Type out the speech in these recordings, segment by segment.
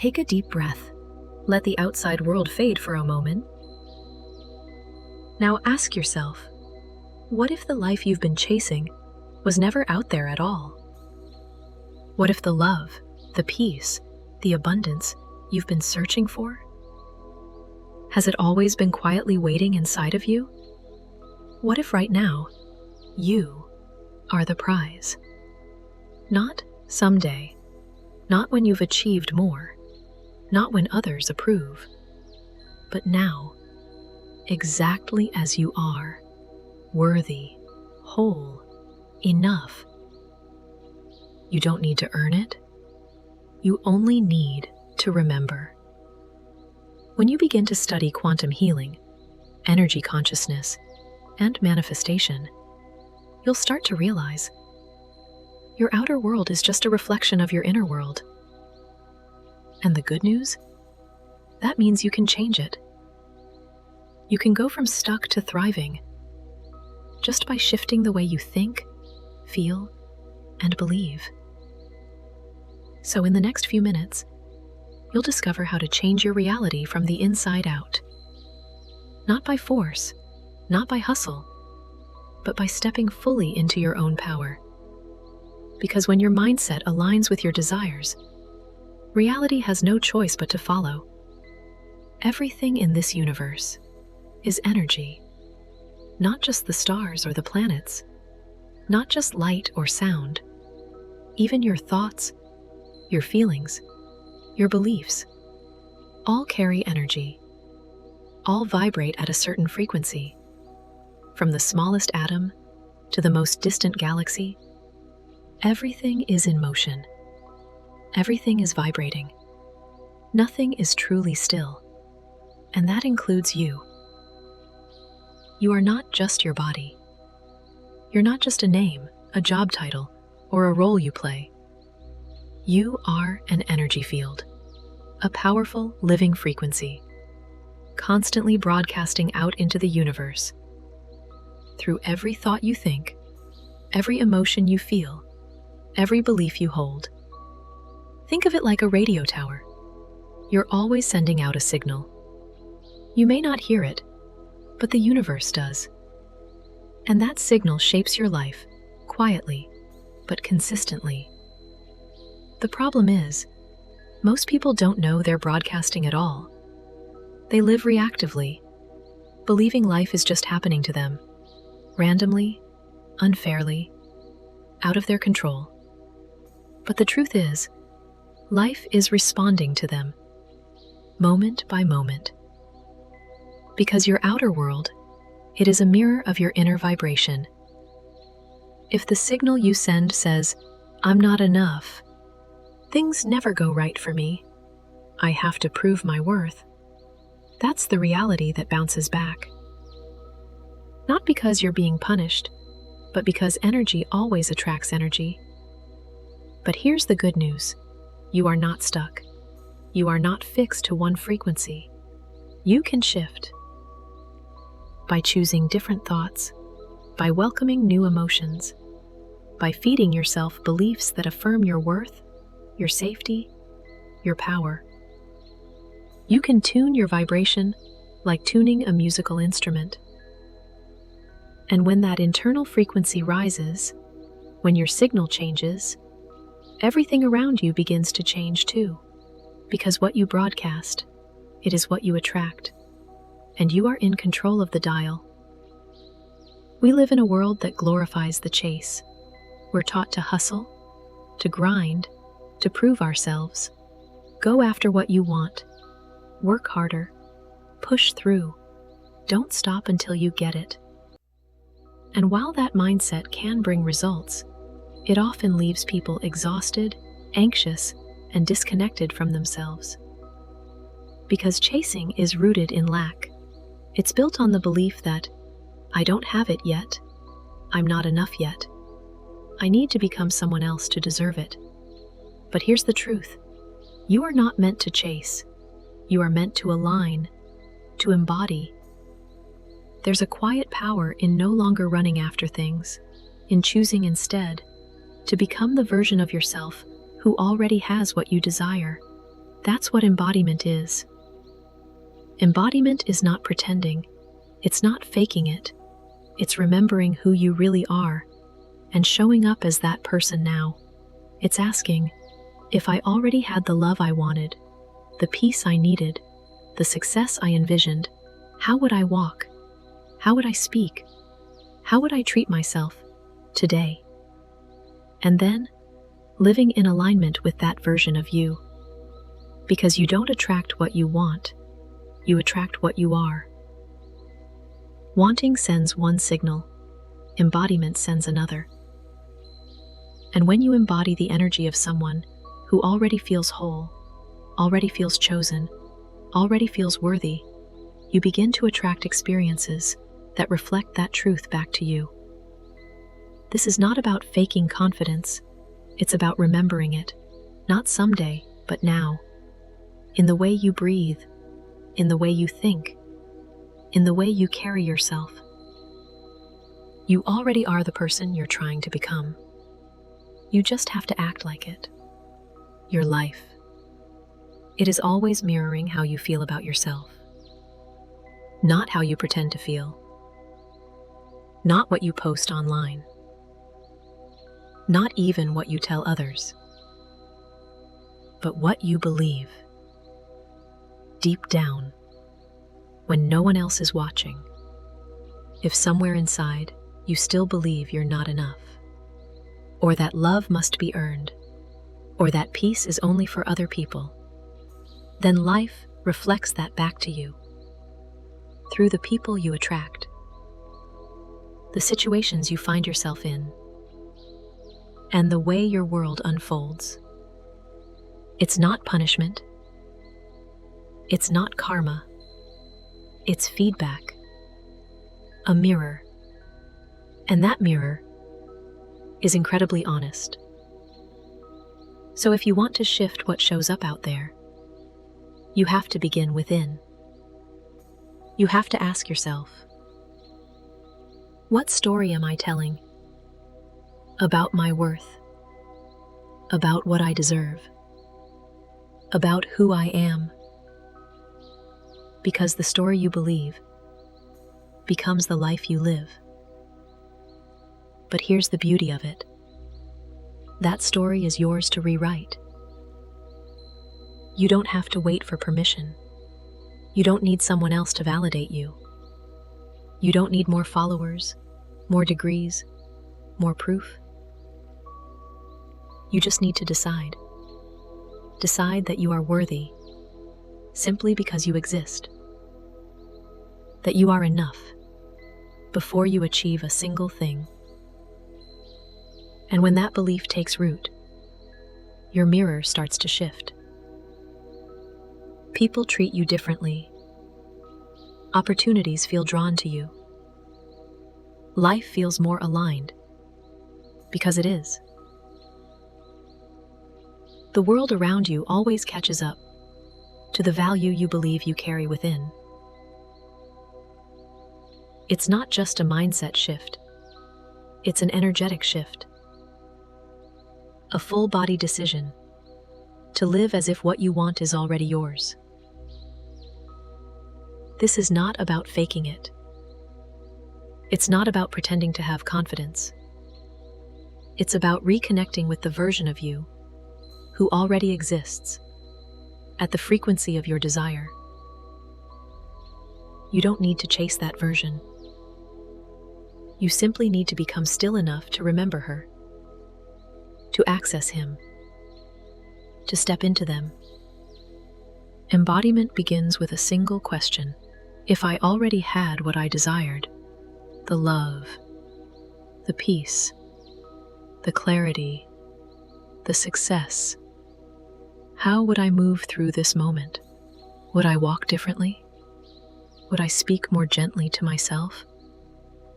Take a deep breath. Let the outside world fade for a moment. Now ask yourself, what if the life you've been chasing was never out there at all? What if the love, the peace, the abundance you've been searching for? Has it always been quietly waiting inside of you? What if right now, you are the prize? Not someday, not when you've achieved more, not when others approve, but now, exactly as you are, worthy, whole, enough. You don't need to earn it. You only need to remember. When you begin to study quantum healing, energy consciousness, and manifestation, you'll start to realize your outer world is just a reflection of your inner world. And the good news? That means you can change it. You can go from stuck to thriving just by shifting the way you think, feel, and believe. So in the next few minutes, you'll discover how to change your reality from the inside out. Not by force, not by hustle, but by stepping fully into your own power. Because when your mindset aligns with your desires, reality has no choice but to follow. Everything in this universe is energy, not just the stars or the planets, not just light or sound. Even your thoughts, your feelings, your beliefs, all carry energy. All vibrate at a certain frequency. From the smallest atom to the most distant galaxy, everything is in motion. Everything is vibrating. Nothing is truly still, and that includes you. You are not just your body. You're not just a name, a job title, or a role you play. You are an energy field, a powerful, living frequency, constantly broadcasting out into the universe. Through every thought you think, every emotion you feel, every belief you hold. Think of it like a radio tower. You're always sending out a signal. You may not hear it, but the universe does. And that signal shapes your life, quietly, but consistently. The problem is, most people don't know they're broadcasting at all. They live reactively, believing life is just happening to them, randomly, unfairly, out of their control. But the truth is, life is responding to them, moment by moment. Because your outer world, it is a mirror of your inner vibration. If the signal you send says, "I'm not enough," "Things never go right for me," "I have to prove my worth," that's the reality that bounces back. Not because you're being punished, but because energy always attracts energy. But here's the good news. You are not stuck. You are not fixed to one frequency. You can shift. By choosing different thoughts, by welcoming new emotions, by feeding yourself beliefs that affirm your worth, your safety, your power. You can tune your vibration like tuning a musical instrument. And when that internal frequency rises, when your signal changes, everything around you begins to change too. Because what you broadcast, it is what you attract. And you are in control of the dial. We live in a world that glorifies the chase. We're taught to hustle, to grind, to prove ourselves. Go after what you want. Work harder. Push through. Don't stop until you get it. And while that mindset can bring results, it often leaves people exhausted, anxious, and disconnected from themselves. Because chasing is rooted in lack. It's built on the belief that, I don't have it yet, I'm not enough yet, I need to become someone else to deserve it. But here's the truth. You are not meant to chase. You are meant to align, to embody. There's a quiet power in no longer running after things, in choosing instead to become the version of yourself who already has what you desire. That's what embodiment is. Embodiment is not pretending. It's not faking it. It's remembering who you really are and showing up as that person now. It's asking, if I already had the love I wanted, the peace I needed, the success I envisioned, how would I walk? How would I speak? How would I treat myself today? And then, living in alignment with that version of you. Because you don't attract what you want, you attract what you are. Wanting sends one signal, embodiment sends another. And when you embody the energy of someone who already feels whole, already feels chosen, already feels worthy, you begin to attract experiences that reflect that truth back to you. This is not about faking confidence, it's about remembering it, not someday, but now. In the way you breathe, in the way you think, in the way you carry yourself. You already are the person you're trying to become. You just have to act like it. Your life. It is always mirroring how you feel about yourself. Not how you pretend to feel. Not what you post online. Not even what you tell others. But what you believe. Deep down, when no one else is watching, if somewhere inside you still believe you're not enough, or that love must be earned, or that peace is only for other people, then life reflects that back to you through the people you attract, the situations you find yourself in, and the way your world unfolds. It's not punishment. It's not karma. It's feedback. A mirror. And that mirror is incredibly honest. So if you want to shift what shows up out there, you have to begin within. You have to ask yourself, what story am I telling? About my worth. About what I deserve. About who I am. Because the story you believe becomes the life you live. But here's the beauty of it. That story is yours to rewrite. You don't have to wait for permission. You don't need someone else to validate you. You don't need more followers, more degrees, more proof. You just need to decide. Decide that you are worthy, simply because you exist. That you are enough, before you achieve a single thing. And when that belief takes root, your mirror starts to shift. People treat you differently. Opportunities feel drawn to you. Life feels more aligned, because it is. The world around you always catches up to the value you believe you carry within. It's not just a mindset shift. It's an energetic shift. A full-body decision to live as if what you want is already yours. This is not about faking it. It's not about pretending to have confidence. It's about reconnecting with the version of you who already exists at the frequency of your desire. You don't need to chase that version. You simply need to become still enough to remember her, to access him, to step into them. Embodiment begins with a single question. If I already had what I desired, the love, the peace, the clarity, the success, how would I move through this moment? Would I walk differently? Would I speak more gently to myself?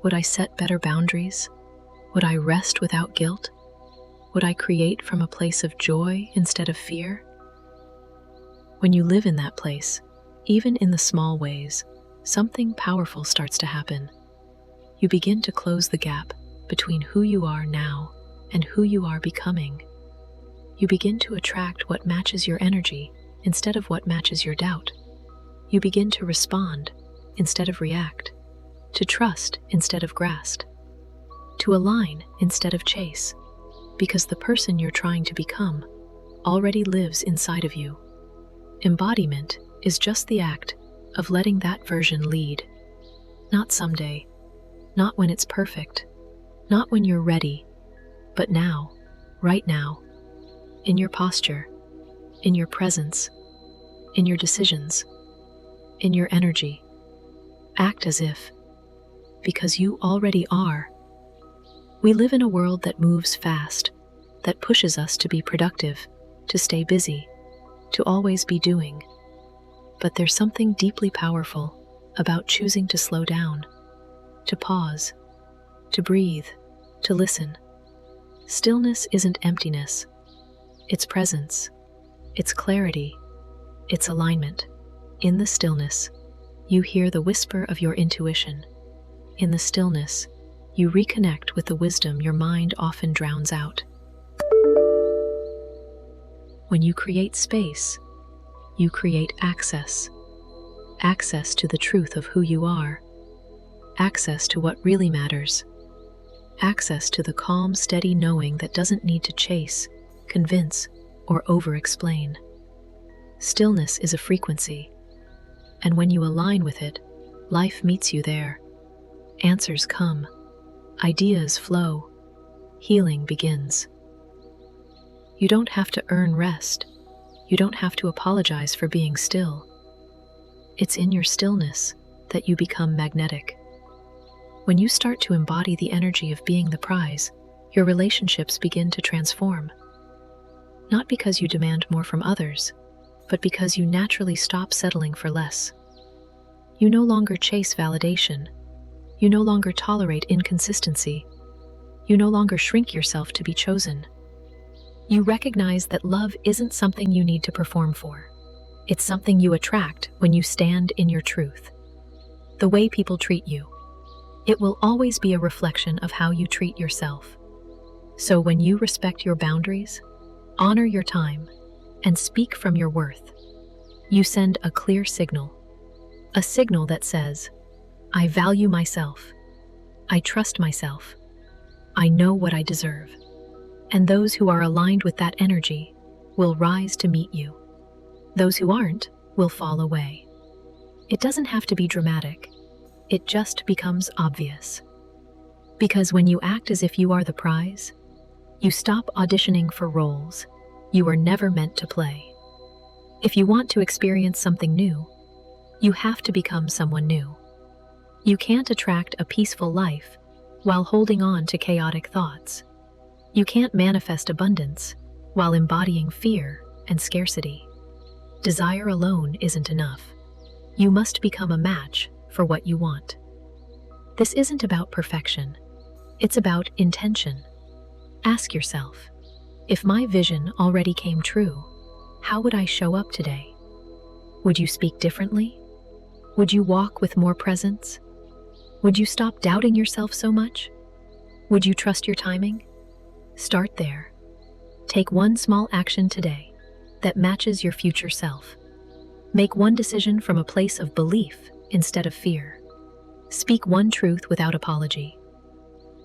Would I set better boundaries? Would I rest without guilt? Would I create from a place of joy instead of fear? When you live in that place, even in the small ways, something powerful starts to happen. You begin to close the gap between who you are now and who you are becoming. You begin to attract what matches your energy instead of what matches your doubt. You begin to respond instead of react, to trust instead of grasp, to align instead of chase, because the person you're trying to become already lives inside of you. Embodiment is just the act of letting that version lead. Not someday, not when it's perfect, not when you're ready, but now, right now, in your posture, in your presence, in your decisions, in your energy. Act as if, because you already are. We live in a world that moves fast, that pushes us to be productive, to stay busy, to always be doing. But there's something deeply powerful about choosing to slow down, to pause, to breathe, to listen. Stillness isn't emptiness. It's presence. It's clarity. It's alignment. In the stillness, you hear the whisper of your intuition. In the stillness, you reconnect with the wisdom your mind often drowns out. When you create space, you create access. Access to the truth of who you are. Access to what really matters. Access to the calm, steady knowing that doesn't need to chase, convince, or over-explain. Stillness is a frequency, and when you align with it, life meets you there. Answers come, ideas flow, healing begins. You don't have to earn rest. You don't have to apologize for being still. It's in your stillness that you become magnetic. When you start to embody the energy of being the prize, your relationships begin to transform. Not because you demand more from others, but because you naturally stop settling for less. You no longer chase validation. You no longer tolerate inconsistency. You no longer shrink yourself to be chosen. You recognize that love isn't something you need to perform for. It's something you attract when you stand in your truth. The way people treat you, it will always be a reflection of how you treat yourself. So when you respect your boundaries, honor your time, and speak from your worth, you send a clear signal. A signal that says, I value myself. I trust myself. I know what I deserve. And those who are aligned with that energy will rise to meet you. Those who aren't will fall away. It doesn't have to be dramatic. It just becomes obvious. Because when you act as if you are the prize, you stop auditioning for roles you were never meant to play. If you want to experience something new, you have to become someone new. You can't attract a peaceful life while holding on to chaotic thoughts. You can't manifest abundance while embodying fear and scarcity. Desire alone isn't enough. You must become a match for what you want. This isn't about perfection. It's about intention. Ask yourself, if my vision already came true, how would I show up today? Would you speak differently? Would you walk with more presence? Would you stop doubting yourself so much? Would you trust your timing? Start there. Take one small action today that matches your future self. Make one decision from a place of belief instead of fear. Speak one truth without apology.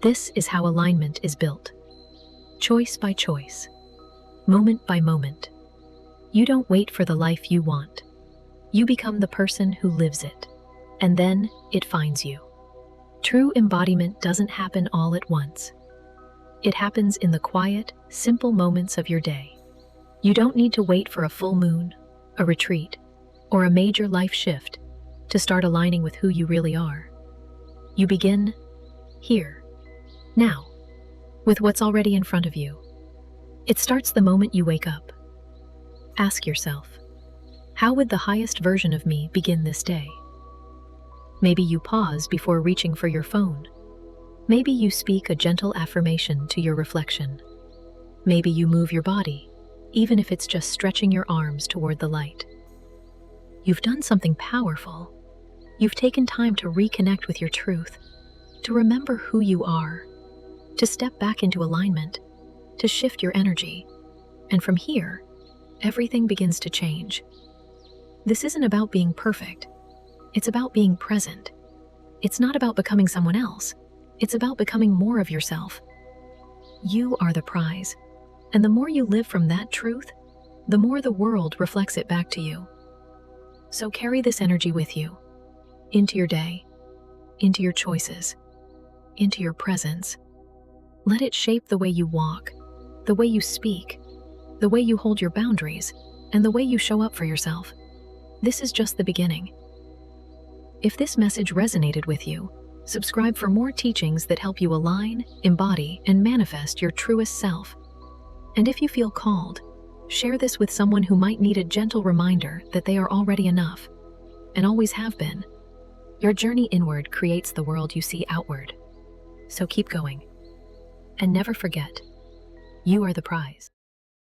This is how alignment is built. Choice by choice, moment by moment. You don't wait for the life you want. You become the person who lives it, and then it finds you. True embodiment doesn't happen all at once. It happens in the quiet, simple moments of your day. You don't need to wait for a full moon, a retreat, or a major life shift to start aligning with who you really are. You begin here, now, with what's already in front of you. It starts the moment you wake up. Ask yourself, how would the highest version of me begin this day? Maybe you pause before reaching for your phone. Maybe you speak a gentle affirmation to your reflection. Maybe you move your body, even if it's just stretching your arms toward the light. You've done something powerful. You've taken time to reconnect with your truth, to remember who you are, to step back into alignment, to shift your energy. And from here, everything begins to change. This isn't about being perfect. It's about being present. It's not about becoming someone else. It's about becoming more of yourself. You are the prize. And the more you live from that truth, the more the world reflects it back to you. So carry this energy with you, into your day, into your choices, into your presence. Let it shape the way you walk, the way you speak, the way you hold your boundaries, and the way you show up for yourself. This is just the beginning. If this message resonated with you, subscribe for more teachings that help you align, embody, and manifest your truest self. And if you feel called, share this with someone who might need a gentle reminder that they are already enough, and always have been. Your journey inward creates the world you see outward. So keep going. And never forget, you are the prize.